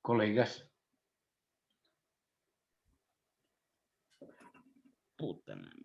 colegas. Puta la mierda.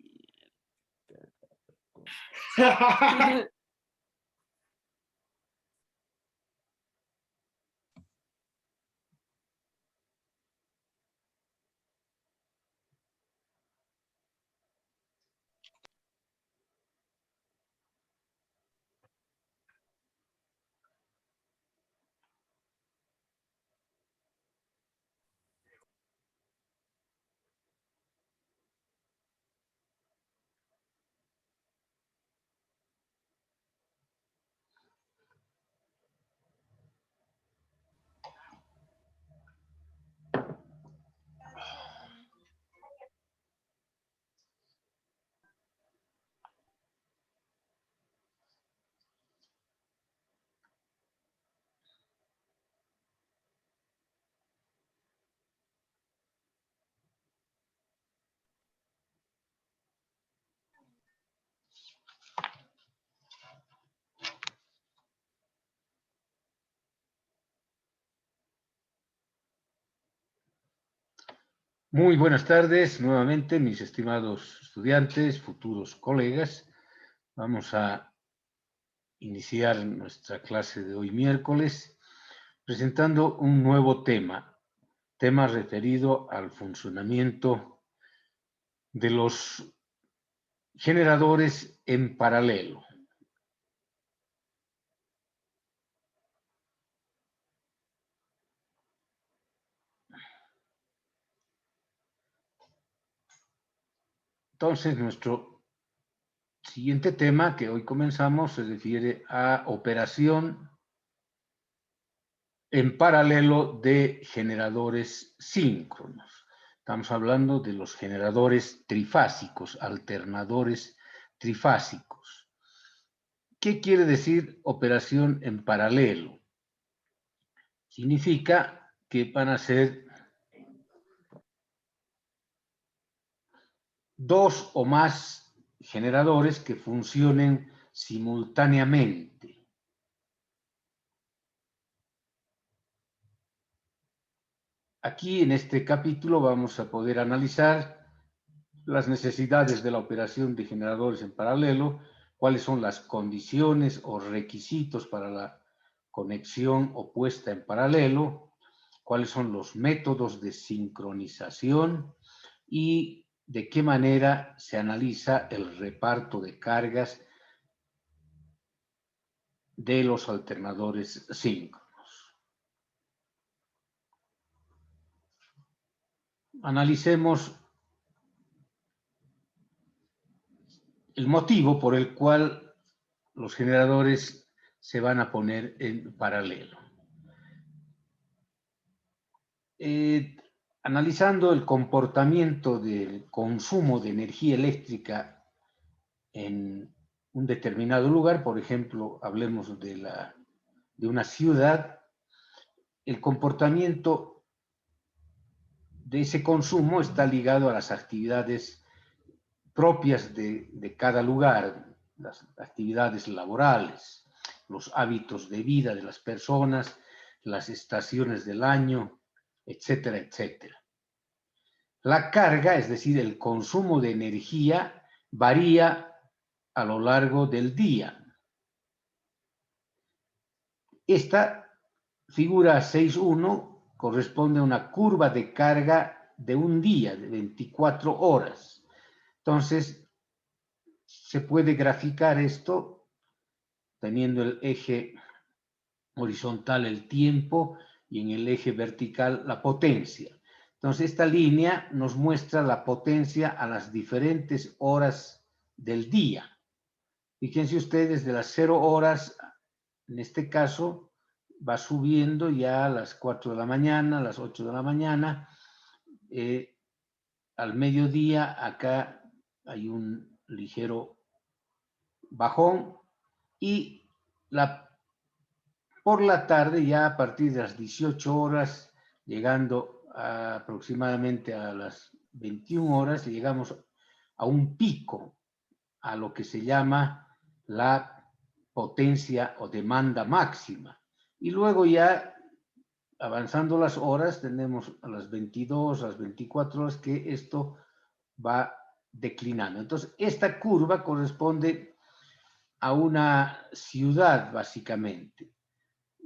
Muy buenas tardes nuevamente, mis estimados estudiantes, futuros colegas. Vamos a iniciar nuestra clase de hoy miércoles presentando un nuevo tema referido al funcionamiento de los generadores en paralelo. Entonces, nuestro siguiente tema que hoy comenzamos se refiere a operación en paralelo de generadores síncronos. Estamos hablando de los generadores trifásicos, alternadores trifásicos. ¿Qué quiere decir operación en paralelo? Significa que van a ser dos o más generadores que funcionen simultáneamente. Aquí en este capítulo vamos a poder analizar las necesidades de la operación de generadores en paralelo, cuáles son las condiciones o requisitos para la conexión o puesta en paralelo, cuáles son los métodos de sincronización y de qué manera se analiza el reparto de cargas de los alternadores síncronos. Analicemos el motivo por el cual los generadores se van a poner en paralelo. Analizando el comportamiento del consumo de energía eléctrica en un determinado lugar, por ejemplo, hablemos de una ciudad, el comportamiento de ese consumo está ligado a las actividades propias de cada lugar, las actividades laborales, los hábitos de vida de las personas, las estaciones del año, etcétera, etcétera. La carga, es decir, el consumo de energía, varía a lo largo del día. Esta figura 6.1 corresponde a una curva de carga de un día, de 24 horas. Entonces, se puede graficar esto teniendo el eje horizontal el tiempo y en el eje vertical la potencia. Entonces, esta línea nos muestra la potencia a las diferentes horas del día. Fíjense ustedes, de las 0 horas, en este caso, va subiendo ya a las 4 de la mañana, a las 8 de la mañana. Al mediodía, acá hay un ligero bajón y por la tarde, ya a partir de las 18 horas, llegando aproximadamente a las 21 horas, llegamos a un pico, a lo que se llama la potencia o demanda máxima. Y luego ya avanzando las horas, tenemos a las 22, a las 24 horas que esto va declinando. Entonces, esta curva corresponde a una ciudad, básicamente.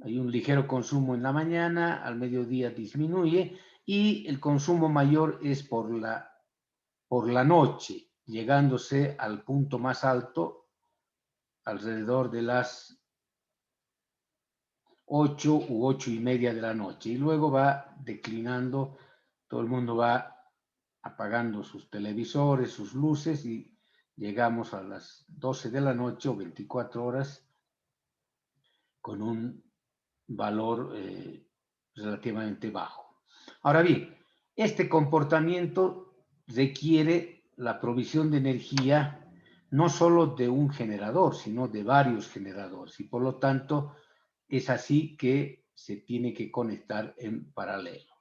Hay un ligero consumo en la mañana, al mediodía disminuye y el consumo mayor es por la noche, llegándose al punto más alto alrededor de las 8 u 8:30 de la noche. Y luego va declinando, todo el mundo va apagando sus televisores, sus luces y llegamos a las 12 de la noche o 24 horas con un valor relativamente bajo. Ahora bien, este comportamiento requiere la provisión de energía no solo de un generador, sino de varios generadores y por lo tanto es así que se tiene que conectar en paralelo.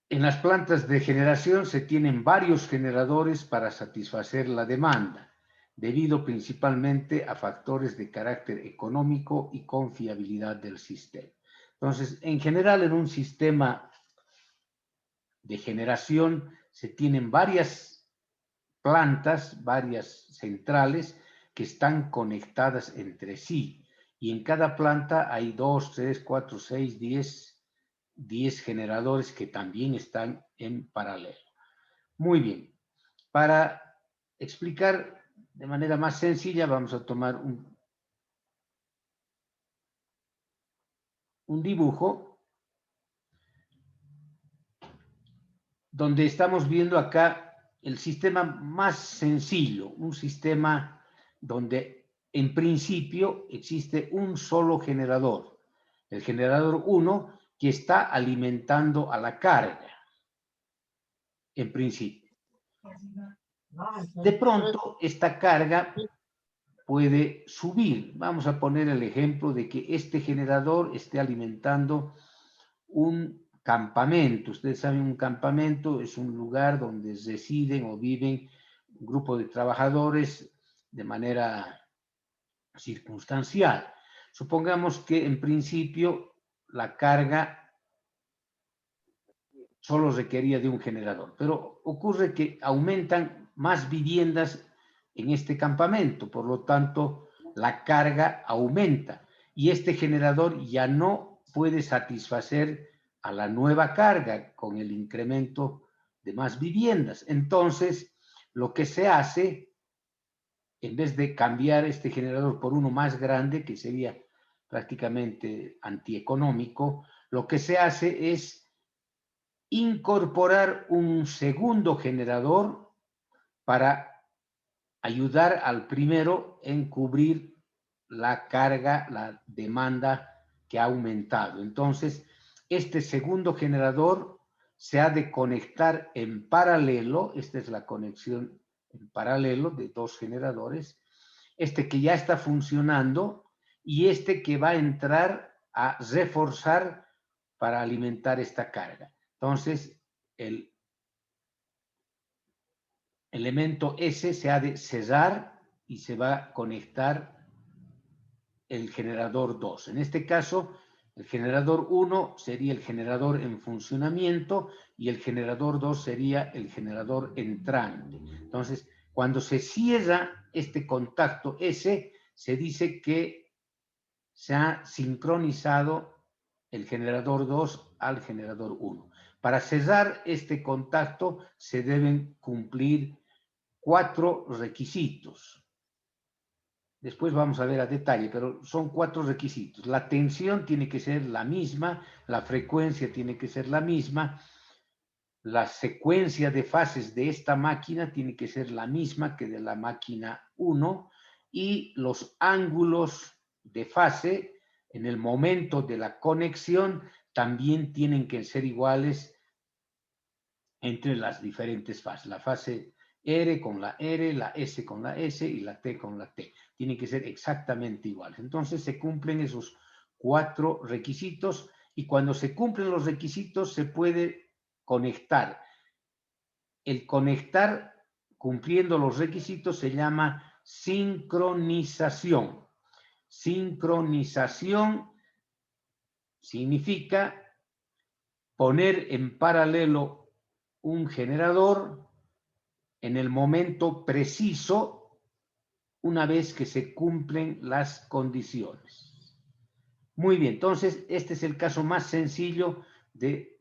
En las plantas de generación se tienen varios generadores para satisfacer la demanda, debido principalmente a factores de carácter económico y confiabilidad del sistema. Entonces, en general, en un sistema de generación se tienen varias plantas, varias centrales que están conectadas entre sí. Y en cada planta hay 2, 3, 4, 6, 10 generadores que también están en paralelo. Muy bien. Para explicar de manera más sencilla, vamos a tomar un dibujo donde estamos viendo acá el sistema más sencillo, un sistema donde en principio existe un solo generador, el generador 1, que está alimentando a la carga, en principio. De pronto, esta carga puede subir. Vamos a poner el ejemplo de que este generador esté alimentando un campamento. Ustedes saben, un campamento es un lugar donde residen o viven un grupo de trabajadores de manera circunstancial. Supongamos que en principio la carga solo requería de un generador, pero ocurre que aumentan más viviendas en este campamento, por lo tanto la carga aumenta y este generador ya no puede satisfacer a la nueva carga con el incremento de más viviendas. Entonces, lo que se hace, en vez de cambiar este generador por uno más grande, que sería prácticamente antieconómico, lo que se hace es incorporar un segundo generador para ayudar al primero en cubrir la carga, la demanda que ha aumentado. Entonces, este segundo generador se ha de conectar en paralelo, esta es la conexión en paralelo de dos generadores, este que ya está funcionando y este que va a entrar a reforzar para alimentar esta carga. Entonces, el elemento S se ha de cesar y se va a conectar el generador 2. En este caso, el generador 1 sería el generador en funcionamiento y el generador 2 sería el generador entrante. Entonces, cuando se cierra este contacto S, se dice que se ha sincronizado el generador 2 al generador 1. Para cerrar este contacto se deben cumplir 4 requisitos. Después vamos a ver a detalle, pero son 4 requisitos. La tensión tiene que ser la misma, la frecuencia tiene que ser la misma, la secuencia de fases de esta máquina tiene que ser la misma que de la máquina 1 y los ángulos de fase en el momento de la conexión también tienen que ser iguales entre las diferentes fases. La fase R con la R, la S con la S y la T con la T. Tienen que ser exactamente iguales. Entonces se cumplen esos 4 requisitos y cuando se cumplen los requisitos se puede conectar. El conectar cumpliendo los requisitos se llama sincronización. Sincronización significa poner en paralelo un generador en el momento preciso una vez que se cumplen las condiciones. Muy bien, entonces este es el caso más sencillo de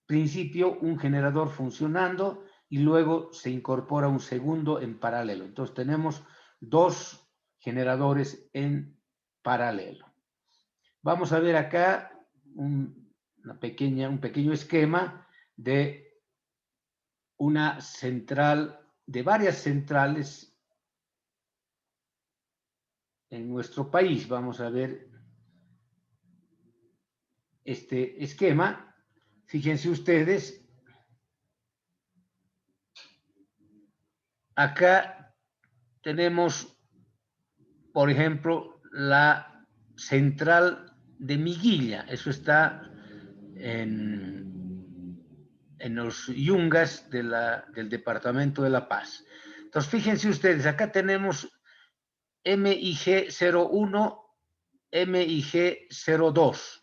principio, un generador funcionando y luego se incorpora un segundo en paralelo. Entonces tenemos dos generadores en paralelo. Vamos a ver acá un pequeño esquema de una central, de varias centrales en nuestro país. Vamos a ver este esquema. Fíjense ustedes, acá tenemos, por ejemplo, la central de Miguilla. Eso está en los Yungas del departamento de La Paz. Entonces, fíjense ustedes, acá tenemos MIG01, MIG02.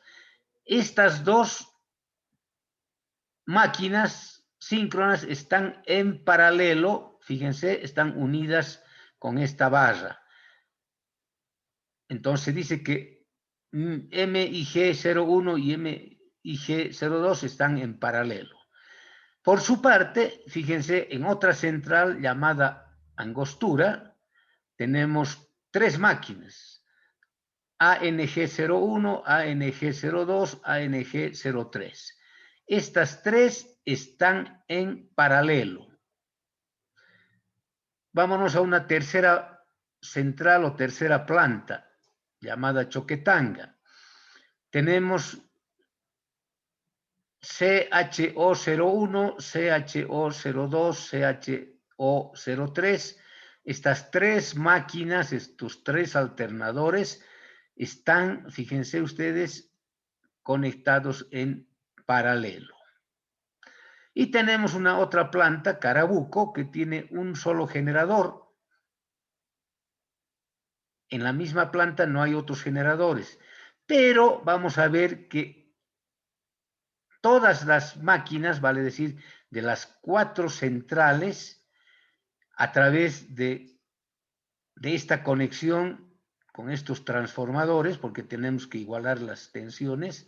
Estas dos máquinas síncronas están en paralelo, fíjense, están unidas con esta barra. Entonces dice que MIG01 y MIG02 están en paralelo. Por su parte, fíjense, en otra central llamada Angostura, tenemos tres máquinas, ANG01, ANG02, ANG03. Estas tres están en paralelo. Vámonos a una tercera central o tercera planta, llamada Choquetanga. Tenemos CHO01, CHO02, CHO03. Estas tres máquinas, estos tres alternadores, están, fíjense ustedes, conectados en paralelo. Y tenemos una otra planta, Carabuco, que tiene un solo generador. En la misma planta no hay otros generadores, pero vamos a ver que todas las máquinas, vale decir, de las cuatro centrales, a través de esta conexión con estos transformadores, porque tenemos que igualar las tensiones,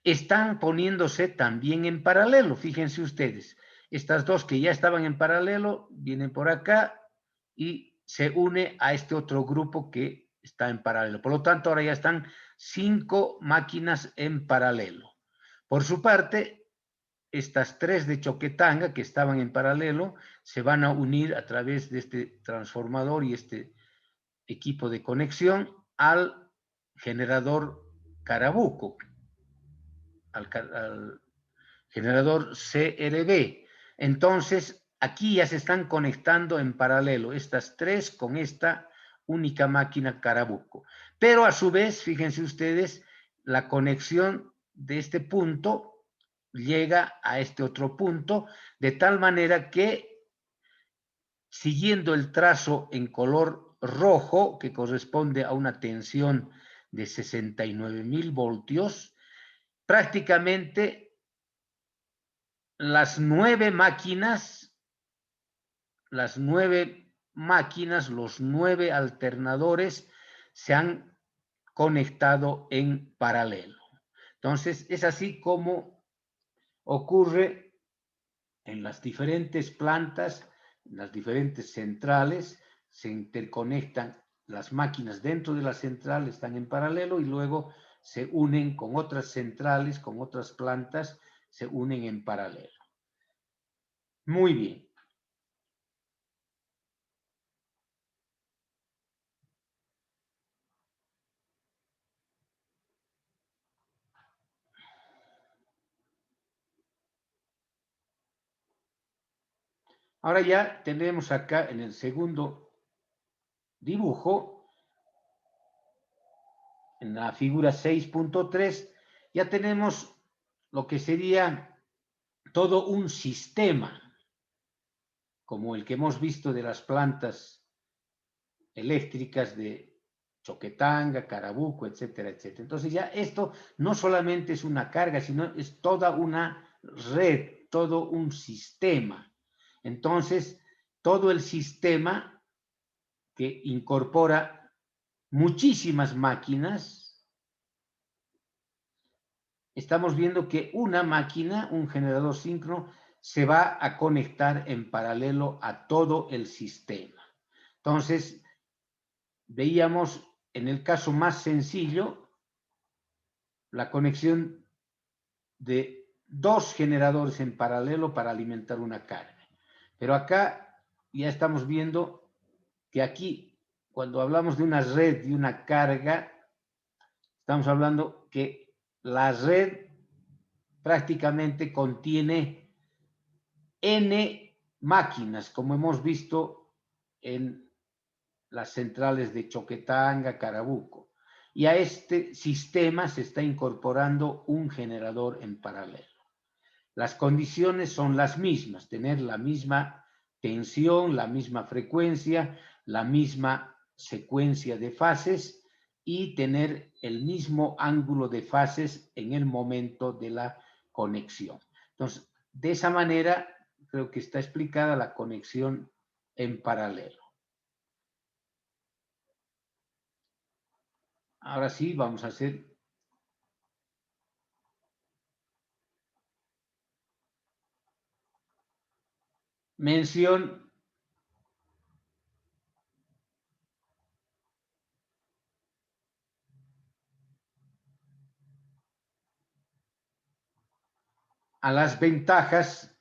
están poniéndose también en paralelo. Fíjense ustedes, estas dos que ya estaban en paralelo vienen por acá y se une a este otro grupo que está en paralelo. Por lo tanto, ahora ya están 5 máquinas en paralelo. Por su parte, estas tres de Choquetanga que estaban en paralelo se van a unir a través de este transformador y este equipo de conexión al generador Carabuco, al generador CRB. Entonces, aquí ya se están conectando en paralelo estas tres con esta única máquina Carabuco. Pero a su vez, fíjense ustedes, la conexión de este punto llega a este otro punto, de tal manera que, siguiendo el trazo en color rojo, que corresponde a una tensión de 69.000 voltios, prácticamente las 9 máquinas, los 9 alternadores se han conectado en paralelo. Entonces, es así como ocurre en las diferentes plantas, en las diferentes centrales, se interconectan las máquinas dentro de la central, están en paralelo y luego se unen con otras centrales, con otras plantas, se unen en paralelo. Muy bien. Ahora ya tenemos acá en el segundo dibujo, en la figura 6.3, ya tenemos lo que sería todo un sistema, como el que hemos visto de las plantas eléctricas de Choquetanga, Carabuco, etcétera, etcétera. Entonces ya esto no solamente es una carga, sino es toda una red, todo un sistema. Entonces, todo el sistema que incorpora muchísimas máquinas, estamos viendo que una máquina, un generador síncrono, se va a conectar en paralelo a todo el sistema. Entonces, veíamos en el caso más sencillo la conexión de dos generadores en paralelo para alimentar una carga. Pero acá ya estamos viendo que aquí, cuando hablamos de una red y una carga, estamos hablando que la red prácticamente contiene N máquinas, como hemos visto en las centrales de Choquetanga, Carabuco. Y a este sistema se está incorporando un generador en paralelo. Las condiciones son las mismas, tener la misma tensión, la misma frecuencia, la misma secuencia de fases y tener el mismo ángulo de fases en el momento de la conexión. Entonces, de esa manera, creo que está explicada la conexión en paralelo. Ahora sí, vamos a hacer mención a las ventajas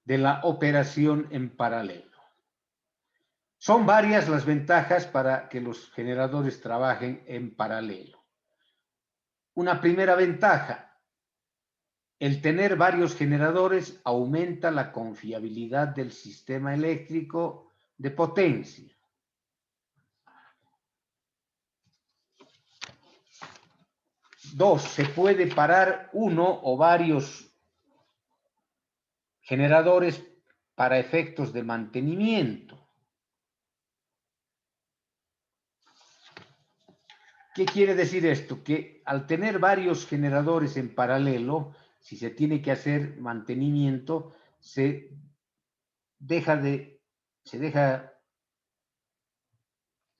de la operación en paralelo. Son varias las ventajas para que los generadores trabajen en paralelo. Una primera ventaja, el tener varios generadores aumenta la confiabilidad del sistema eléctrico de potencia. Dos, se puede parar uno o varios generadores para efectos de mantenimiento. ¿Qué quiere decir esto? Que al tener varios generadores en paralelo, si se tiene que hacer mantenimiento, se deja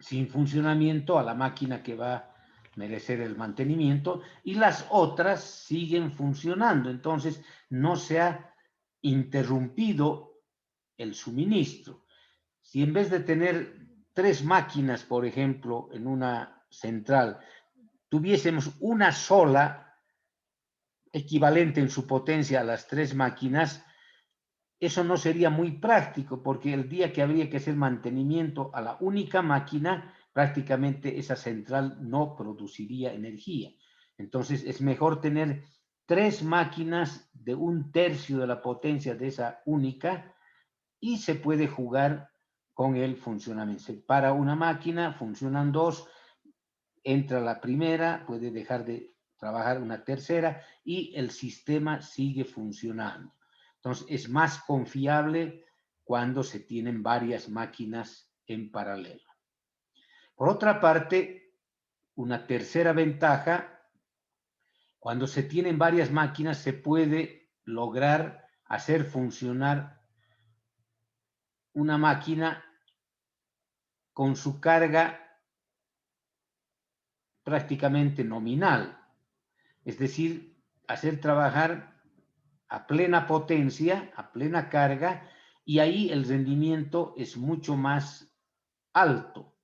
sin funcionamiento a la máquina que va a merecer el mantenimiento y las otras siguen funcionando. Entonces, no se ha interrumpido el suministro. Si en vez de tener 3 máquinas, por ejemplo, en una central, tuviésemos una sola equivalente en su potencia a las 3 máquinas, eso no sería muy práctico, porque el día que habría que hacer mantenimiento a la única máquina, prácticamente esa central no produciría energía. Entonces, es mejor tener 3 máquinas de 1/3 de la potencia de esa única y se puede jugar con el funcionamiento. Se para una máquina, funcionan 2, entra la primera, puede dejar de trabajar una tercera y el sistema sigue funcionando. Entonces, es más confiable cuando se tienen varias máquinas en paralelo. Por otra parte, una tercera ventaja, cuando se tienen varias máquinas, se puede lograr hacer funcionar una máquina con su carga prácticamente nominal, es decir, hacer trabajar a plena potencia, a plena carga, y ahí el rendimiento es mucho más alto.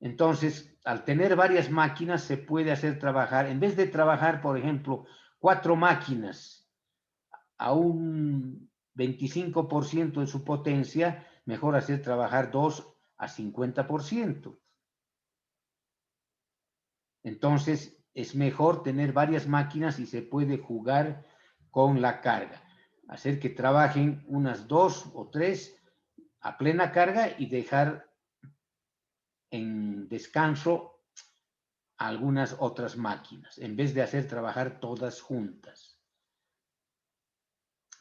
Entonces, al tener varias máquinas, se puede hacer trabajar, en vez de trabajar, por ejemplo, 4 máquinas a un 25% de su potencia, mejor hacer trabajar 2 a 50%. Entonces, es mejor tener varias máquinas y se puede jugar con la carga. Hacer que trabajen unas 2 o 3 a plena carga y dejar en descanso a algunas otras máquinas, en vez de hacer trabajar todas juntas.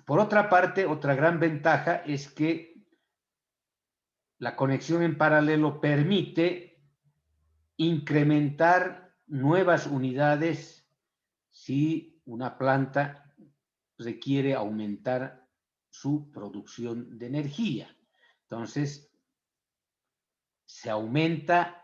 Por otra parte, otra gran ventaja es que la conexión en paralelo permite incrementar nuevas unidades si una planta requiere aumentar su producción de energía. Entonces, se aumenta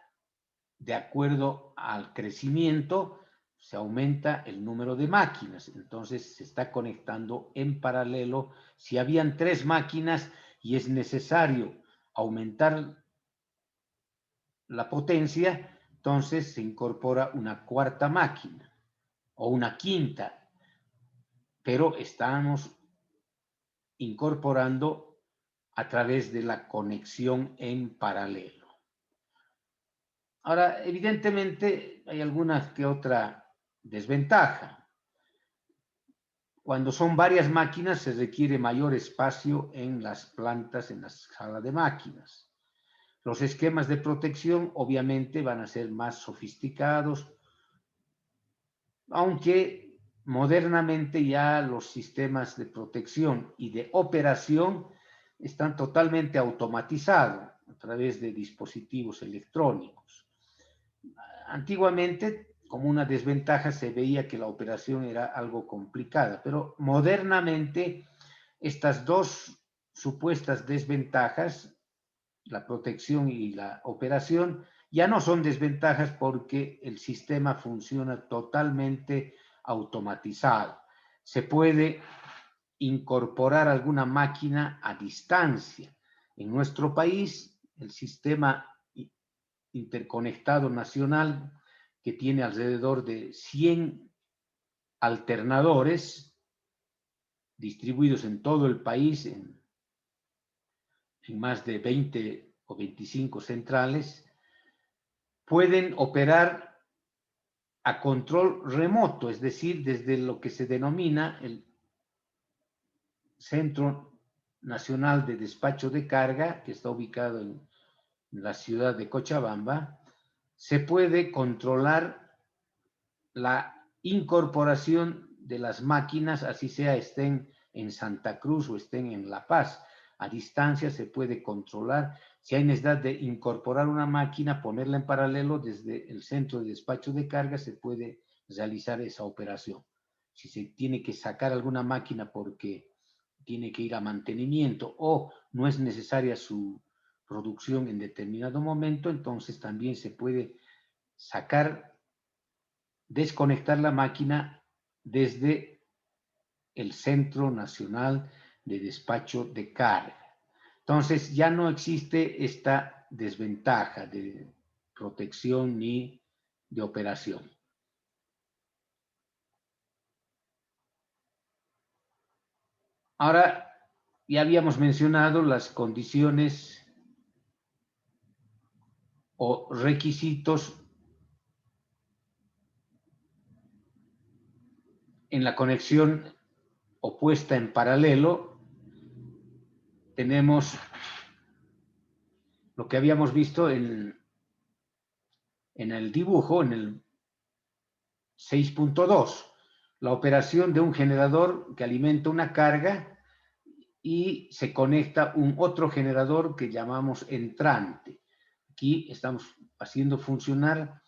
de acuerdo al crecimiento, se aumenta el número de máquinas. Entonces, se está conectando en paralelo. Si habían 3 máquinas y es necesario aumentar la potencia, entonces se incorpora una cuarta máquina o una quinta, pero estamos incorporando a través de la conexión en paralelo. Ahora, evidentemente, hay alguna que otra desventaja. Cuando son varias máquinas, se requiere mayor espacio en las plantas, en la sala de máquinas. Los esquemas de protección, obviamente, van a ser más sofisticados, aunque modernamente ya los sistemas de protección y de operación están totalmente automatizados a través de dispositivos electrónicos. Antiguamente, como una desventaja, se veía que la operación era algo complicada, pero modernamente estas dos supuestas desventajas, la protección y la operación, ya no son desventajas porque el sistema funciona totalmente automatizado. Se puede incorporar alguna máquina a distancia. En nuestro país, el sistema interconectado nacional, que tiene alrededor de 100 alternadores distribuidos en todo el país, en más de 20 o 25 centrales, pueden operar a control remoto, es decir, desde lo que se denomina el Centro Nacional de Despacho de Carga, que está ubicado en la ciudad de Cochabamba. Se puede controlar la incorporación de las máquinas, así sea estén en Santa Cruz o estén en La Paz. A distancia se puede controlar. Si hay necesidad de incorporar una máquina, ponerla en paralelo desde el centro de despacho de carga, se puede realizar esa operación. Si se tiene que sacar alguna máquina porque tiene que ir a mantenimiento o no es necesaria su producción en determinado momento, entonces también se puede desconectar la máquina desde el Centro Nacional de Despacho de Carga. Entonces ya no existe esta desventaja de protección ni de operación. Ahora, ya habíamos mencionado las condiciones o requisitos en la conexión opuesta en paralelo. Tenemos lo que habíamos visto en el dibujo, en el 6.2, la operación de un generador que alimenta una carga y se conecta un otro generador que llamamos entrante. Aquí estamos haciendo funcionar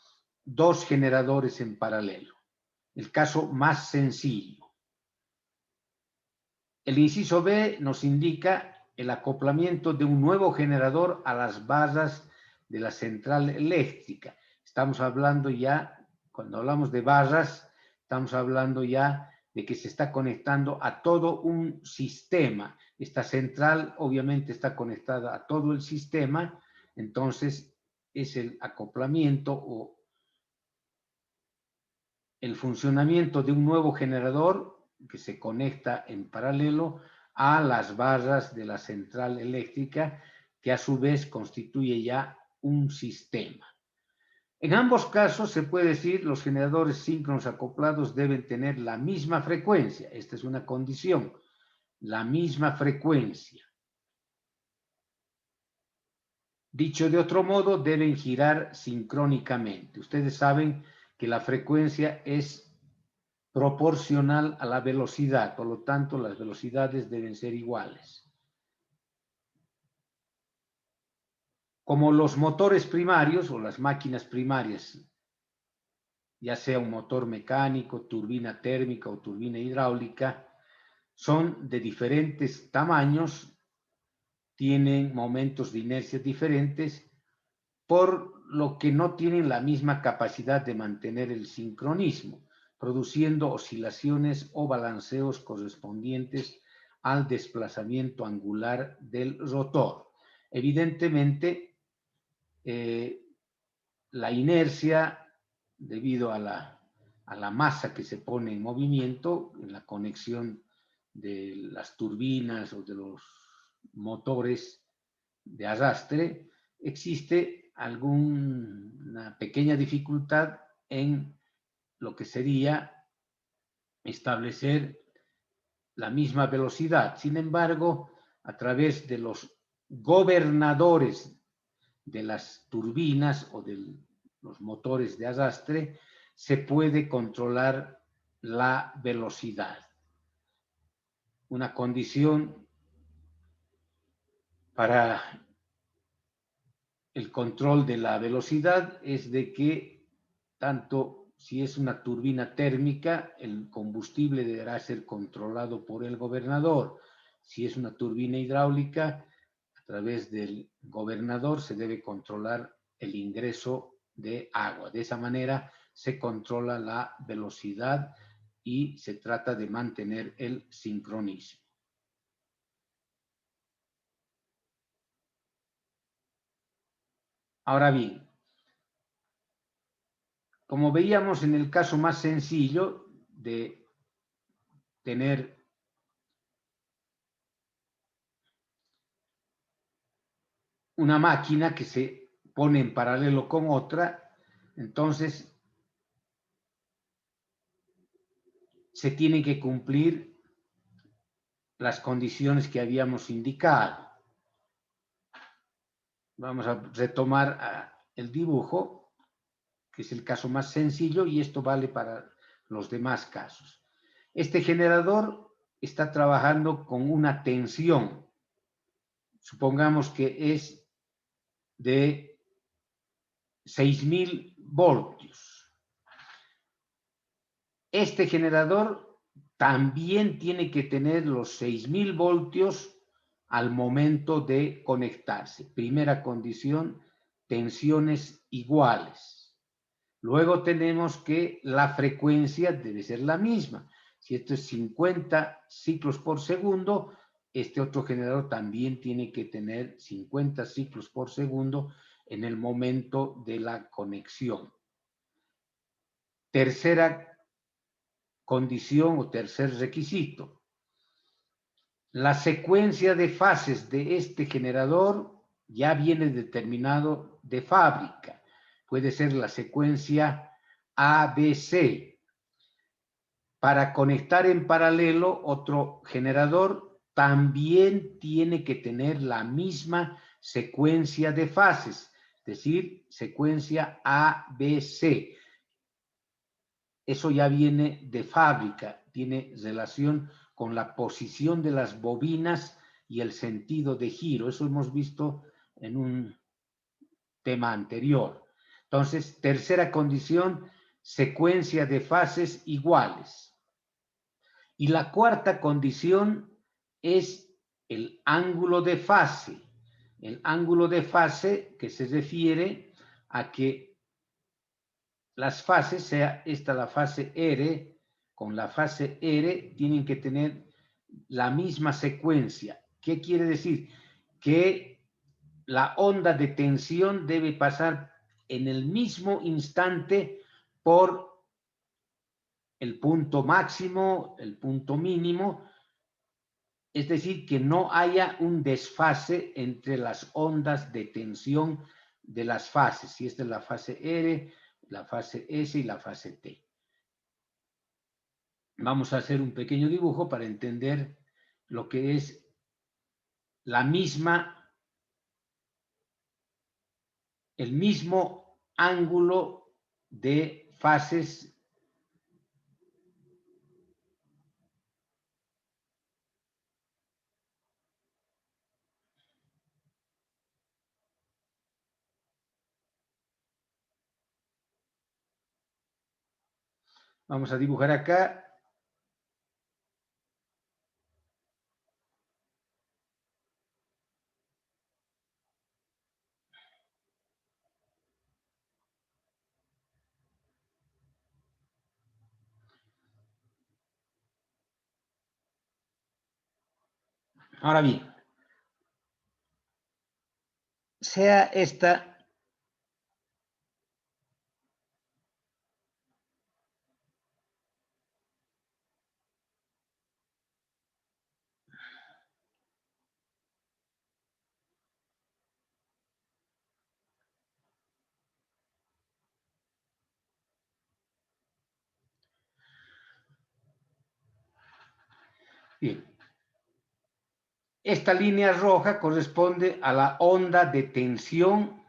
2 generadores en paralelo. El caso más sencillo. El inciso B nos indica el acoplamiento de un nuevo generador a las barras de la central eléctrica. Estamos hablando ya, cuando hablamos de barras, estamos hablando ya de que se está conectando a todo un sistema. Esta central obviamente está conectada a todo el sistema, entonces es el acoplamiento o el funcionamiento de un nuevo generador que se conecta en paralelo a las barras de la central eléctrica, que a su vez constituye ya un sistema. En ambos casos se puede decir los generadores síncronos acoplados deben tener la misma frecuencia. Esta es una condición, la misma frecuencia. Dicho de otro modo, deben girar sincrónicamente. Ustedes saben que la frecuencia es proporcional a la velocidad, por lo tanto las velocidades deben ser iguales. Como los motores primarios o las máquinas primarias, ya sea un motor mecánico, turbina térmica o turbina hidráulica, son de diferentes tamaños, tienen momentos de inercia diferentes, por lo que no tienen la misma capacidad de mantener el sincronismo, produciendo oscilaciones o balanceos correspondientes al desplazamiento angular del rotor. Evidentemente, la inercia, debido a la masa que se pone en movimiento, en la conexión de las turbinas o de los motores de arrastre, existe alguna pequeña dificultad en lo que sería establecer la misma velocidad. Sin embargo, a través de los gobernadores de las turbinas o de los motores de arrastre, se puede controlar la velocidad. Una condición para el control de la velocidad es de que tanto si es una turbina térmica, el combustible deberá ser controlado por el gobernador. Si es una turbina hidráulica, a través del gobernador se debe controlar el ingreso de agua. De esa manera se controla la velocidad y se trata de mantener el sincronismo. Ahora bien, como veíamos en el caso más sencillo de tener una máquina que se pone en paralelo con otra, entonces se tienen que cumplir las condiciones que habíamos indicado. Vamos a retomar el dibujo, que es el caso más sencillo, y esto vale para los demás casos. Este generador está trabajando con una tensión, supongamos que es de 6.000 voltios. Este generador también tiene que tener los 6.000 voltios al momento de conectarse. Primera condición, tensiones iguales. Luego tenemos que la frecuencia debe ser la misma. Si esto es 50 ciclos por segundo, este otro generador también tiene que tener 50 ciclos por segundo en el momento de la conexión. Tercera condición o tercer requisito. La secuencia de fases de este generador ya viene determinado de fábrica. Puede ser la secuencia ABC. Para conectar en paralelo otro generador, también tiene que tener la misma secuencia de fases, es decir, secuencia ABC. Eso ya viene de fábrica, tiene relación con la posición de las bobinas y el sentido de giro. Eso hemos visto en un tema anterior. Entonces, tercera condición, secuencia de fases iguales. Y la cuarta condición es el ángulo de fase. El ángulo de fase que se refiere a que las fases, sea esta la fase R con la fase R, tienen que tener la misma secuencia. ¿Qué quiere decir? Que la onda de tensión debe pasar en el mismo instante por el punto máximo, el punto mínimo, es decir, que no haya un desfase entre las ondas de tensión de las fases. Si esta es la fase R, la fase S y la fase T. Vamos a hacer un pequeño dibujo para entender lo que es la misma, el mismo ángulo de fases Vamos a dibujar acá. Ahora bien, sea esta bien. Esta línea roja corresponde a la onda de tensión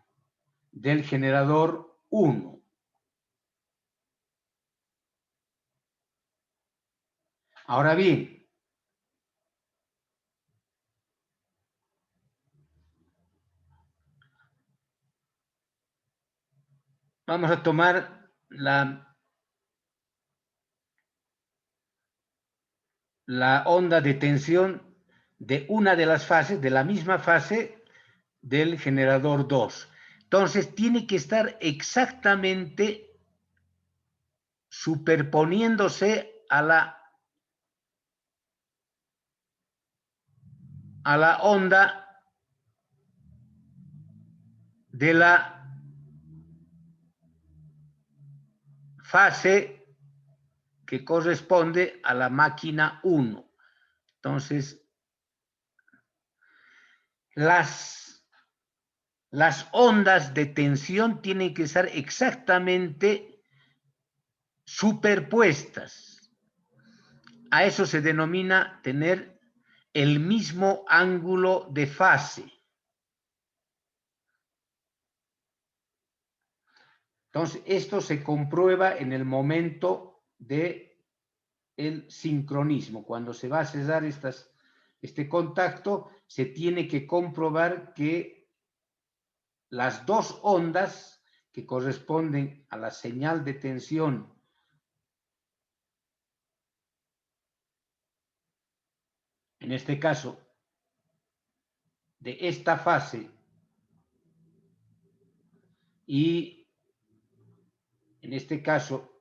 del generador 1. Ahora bien, vamos a tomar la onda de tensión de una de las fases, de la misma fase del generador 2. Entonces, tiene que estar exactamente superponiéndose a la onda de la fase que corresponde a la máquina 1. Entonces, las ondas de tensión tienen que estar exactamente superpuestas. A eso se denomina tener el mismo ángulo de fase. Entonces, esto se comprueba en el momento del sincronismo. Cuando se va a cesar este contacto, se tiene que comprobar que las dos ondas que corresponden a la señal de tensión en este caso, de esta fase y en este caso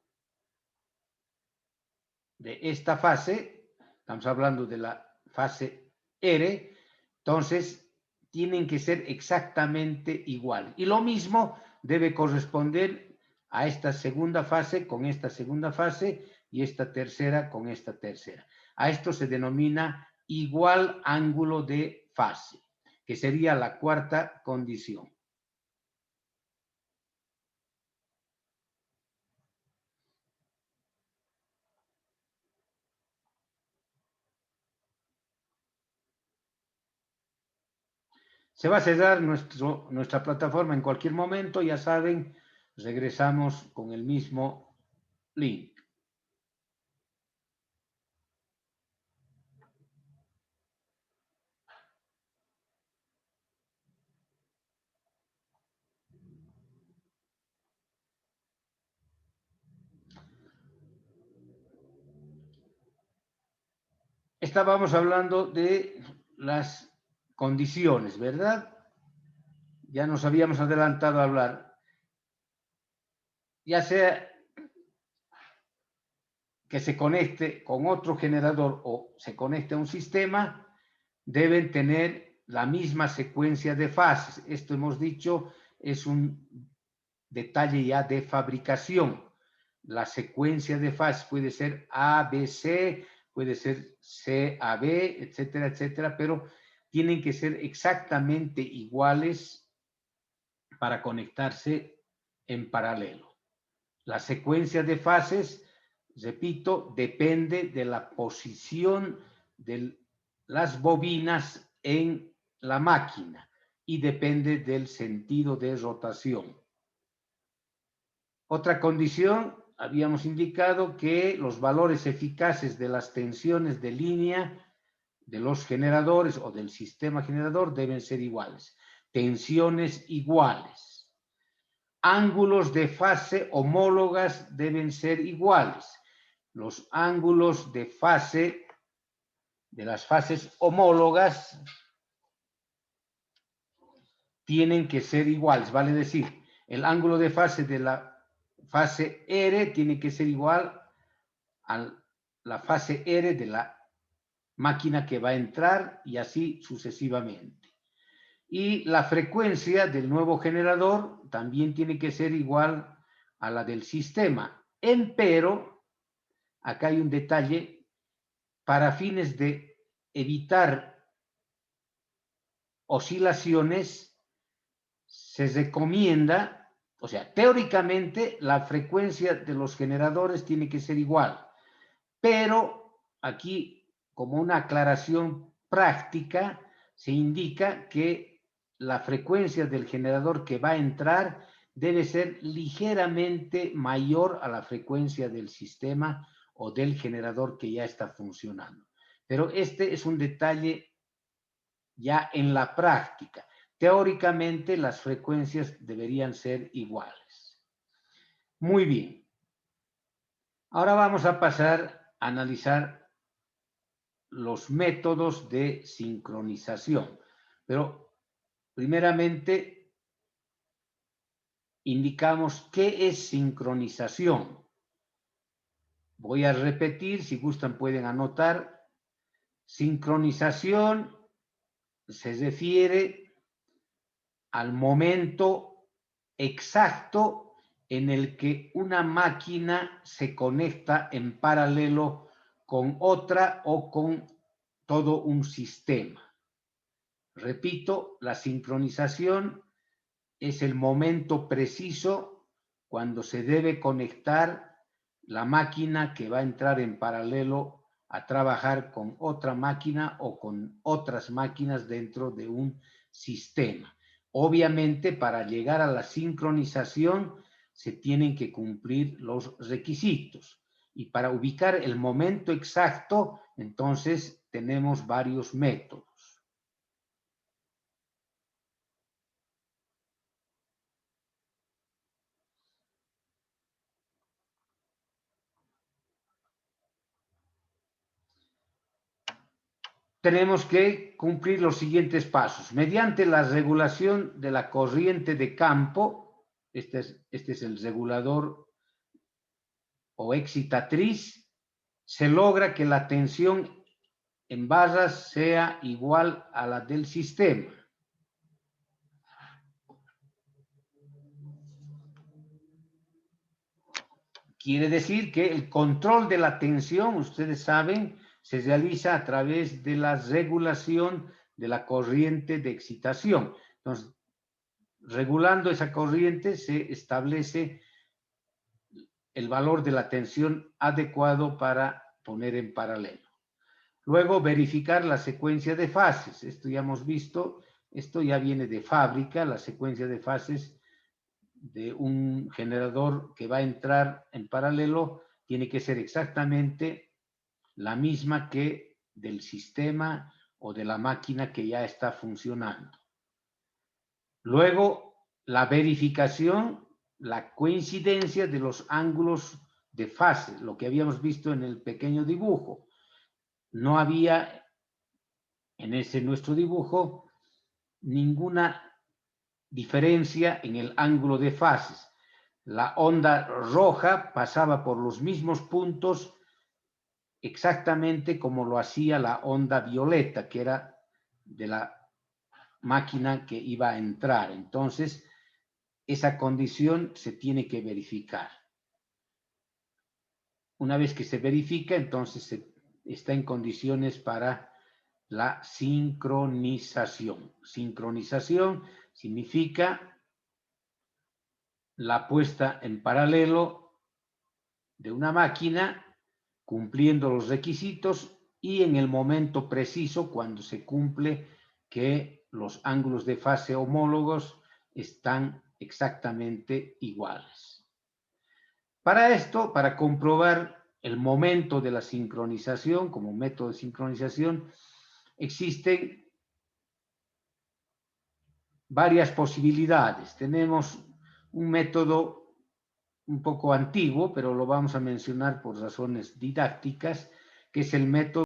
de esta fase, estamos hablando de la fase R, entonces tienen que ser exactamente igual. Y lo mismo debe corresponder a esta segunda fase con esta segunda fase y esta tercera con esta tercera. A esto se denomina igual ángulo de fase, que sería la cuarta condición. Se va a cesar nuestra plataforma en cualquier momento, ya saben, regresamos con el mismo link. Estábamos hablando de las condiciones, ¿verdad? Ya nos habíamos adelantado a hablar. Ya sea que se conecte con otro generador o se conecte a un sistema, deben tener la misma secuencia de fases. Esto hemos dicho es un detalle ya de fabricación. La secuencia de fases puede ser ABC, puede ser CAB, etcétera, etcétera, pero tienen que ser exactamente iguales para conectarse en paralelo. La secuencia de fases, repito, depende de la posición de las bobinas en la máquina y depende del sentido de rotación. Otra condición, habíamos indicado que los valores eficaces de las tensiones de línea de los generadores o del sistema generador deben ser iguales. Tensiones iguales. Ángulos de fase homólogas deben ser iguales. los ángulos de fase de las fases homólogas tienen que ser iguales, vale decir, el ángulo de fase de la fase R tiene que ser igual a la fase R de la máquina que va a entrar y así sucesivamente. Y la frecuencia del nuevo generador también tiene que ser igual a la del sistema. Empero, acá hay un detalle, para fines de evitar oscilaciones, se recomienda, o sea, teóricamente la frecuencia de los generadores tiene que ser igual, pero aquí, como una aclaración práctica, se indica que la frecuencia del generador que va a entrar debe ser ligeramente mayor a la frecuencia del sistema o del generador que ya está funcionando. Pero este es un detalle ya en la práctica. Teóricamente las frecuencias deberían ser iguales. Muy bien. Ahora vamos a pasar a analizar los métodos de sincronización. Pero primeramente indicamos qué es sincronización. Voy a repetir, si gustan pueden anotar. Sincronización se refiere al momento exacto en el que una máquina se conecta en paralelo con otra o con todo un sistema. Repito, la sincronización es el momento preciso cuando se debe conectar la máquina que va a entrar en paralelo a trabajar con otra máquina o con otras máquinas dentro de un sistema. Obviamente, para llegar a la sincronización se tienen que cumplir los requisitos. Y para ubicar el momento exacto, entonces tenemos varios métodos. Tenemos que cumplir los siguientes pasos. Mediante la regulación de la corriente de campo, este es el regulador o excitatriz, se logra que la tensión en barras sea igual a la del sistema. Quiere decir que el control de la tensión, ustedes saben, se realiza a través de la regulación de la corriente de excitación. Entonces, regulando esa corriente se establece el valor de la tensión adecuado para poner en paralelo. Luego, verificar la secuencia de fases. Esto ya hemos visto, esto ya viene de fábrica, la secuencia de fases de un generador que va a entrar en paralelo tiene que ser exactamente la misma que del sistema o de la máquina que ya está funcionando. Luego, la verificación, la coincidencia de los ángulos de fase, lo que habíamos visto en el pequeño dibujo. No había en ese nuestro dibujo ninguna diferencia en el ángulo de fases. La onda roja pasaba por los mismos puntos exactamente como lo hacía la onda violeta, que era de la máquina que iba a entrar. Entonces, esa condición se tiene que verificar. Una vez que se verifica, entonces se está en condiciones para la sincronización. Sincronización significa la puesta en paralelo de una máquina cumpliendo los requisitos y en el momento preciso cuando se cumple que los ángulos de fase homólogos están exactamente iguales. Para esto, para comprobar el momento de la sincronización como método de sincronización, existen varias posibilidades. Tenemos un método un poco antiguo, pero lo vamos a mencionar por razones didácticas, que es el método